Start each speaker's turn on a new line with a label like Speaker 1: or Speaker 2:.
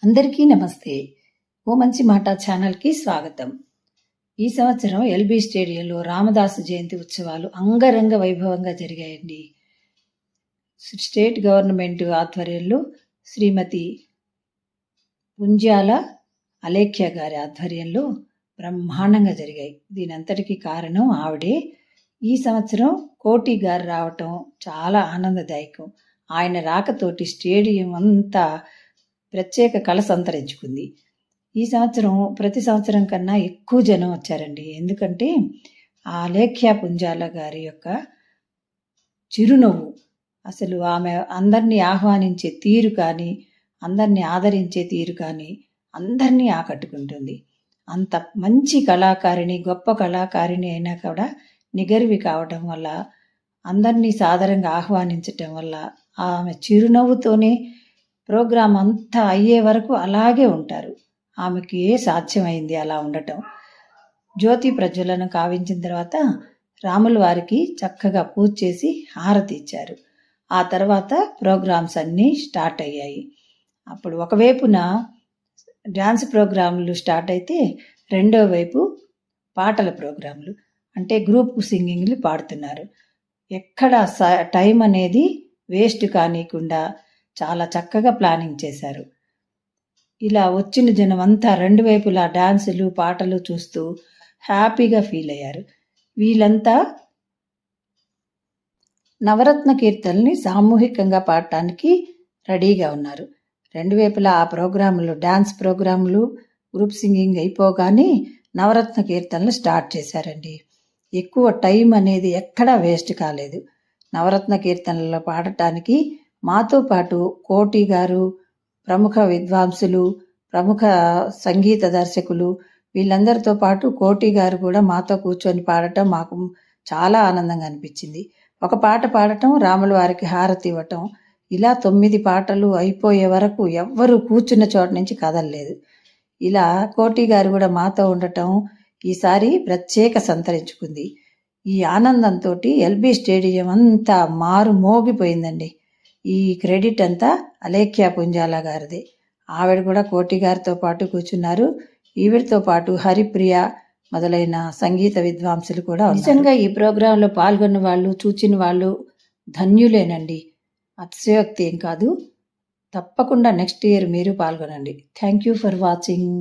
Speaker 1: అందరికీ నమస్తే. ఓ మంచి మాట ఛానల్‌కి స్వాగతం. ఈ సంవత్సరం ఎల్బీ స్టేడియంలో రామదాసు జయంతి ఉత్సవాలు అంగరంగ వైభవంగా జరిగాయండి. స్టేట్ గవర్నమెంట్ ఆధ్వర్యంలో శ్రీమతి పుంజ్యాల అలేఖ్య గారి ఆధ్వర్యంలో బ్రహ్మాండంగా జరిగాయి. దీనంతటికీ కారణం ఆవిడే. ఈ సంవత్సరం కోటి గారు రావటం చాలా ఆనందదాయకం. ఆయన రాకతోటి స్టేడియం అంతా ప్రత్యేక కళ సంతరించుకుంది. ఈ సంవత్సరం ప్రతి సంవత్సరం కన్నా ఎక్కువ జనం వచ్చారండి. ఎందుకంటే ఆ అలేఖ్య పుంజాల గారి యొక్క చిరునవ్వు, అసలు ఆమె అందరినీ ఆహ్వానించే తీరు కానీ, అందరినీ ఆదరించే తీరు కానీ అందరినీ ఆకట్టుకుంటుంది. అంత మంచి కళాకారిణి, గొప్ప కళాకారిణి అయినా కూడా నిగర్వి కావటం వల్ల, అందరినీ సాదరంగా ఆహ్వానించటం వల్ల, ఆమె చిరునవ్వుతోనే ప్రోగ్రాం అంతా అయ్యే వరకు అలాగే ఉంటారు. ఆమెకి సాధ్యమైంది అలా ఉండటం. జ్యోతి ప్రజ్వలన కావించిన తర్వాత రాముల వారికి చక్కగా పూజ చేసి హారతి ఇచ్చారు. ఆ తర్వాత ప్రోగ్రామ్స్ అన్నీ స్టార్ట్ అయ్యాయి. అప్పుడు ఒకవైపున డ్యాన్స్ ప్రోగ్రాంలు స్టార్ట్ అయితే, రెండో వైపు పాటల ప్రోగ్రాంలు, అంటే గ్రూప్ సింగింగ్లు పాడుతున్నారు. ఎక్కడ టైం అనేది వేస్ట్ కానికుండా చాలా చక్కగా ప్లానింగ్ చేశారు. ఇలా వచ్చిన జనం అంతా రెండు వైపులా డాన్సులు పాటలు చూస్తూ హ్యాపీగా ఫీల్ అయ్యారు. వీళ్ళంతా నవరత్న కీర్తనల్ని సామూహికంగా పాడటానికి రెడీగా ఉన్నారు. రెండు వైపులా ఆ ప్రోగ్రాములు, డాన్స్ ప్రోగ్రాములు, గ్రూప్ సింగింగ్ అయిపోగానే నవరత్న కీర్తనలు స్టార్ట్ చేశారండి. ఎక్కువ టైం అనేది ఎక్కడా వేస్ట్ కాలేదు. నవరత్న కీర్తనల్లో పాడటానికి మాతో పాటు కోటి గారు, ప్రముఖ విద్వాంసులు, ప్రముఖ సంగీత దర్శకులు, వీళ్ళందరితో పాటు కోటి గారు కూడా మాతో కూర్చొని పాడటం మాకు చాలా ఆనందంగా అనిపించింది. ఒక పాట పాడటం, రాముల వారికి హారతి ఇవ్వటం, ఇలా 9 పాటలు అయిపోయే వరకు ఎవ్వరూ కూర్చున్న చోట నుంచి కదలలేదు. ఇలా కోటి గారు కూడా మాతో ఉండటం ఈసారి ప్రత్యేక సంతరించుకుంది. ఈ ఆనందంతో ఎల్బీ స్టేడియం అంతా మారు మోగిపోయిందండి. ఈ క్రెడిట్ అంతా అలేఖ్య పుంజాల గారిదే. ఆవిడ కూడా కోటి గారితో పాటు కూర్చున్నారు. ఈవిడతో పాటు హరిప్రియ మొదలైన సంగీత విద్వాంసులు కూడా. నిజంగా ఈ ప్రోగ్రాంలో పాల్గొన్న వాళ్ళు, చూచిన వాళ్ళు ధన్యులేనండి. అతిశయోక్తి ఏం కాదు. తప్పకుండా నెక్స్ట్ ఇయర్ మీరు పాల్గొనండి. Thank you for watching.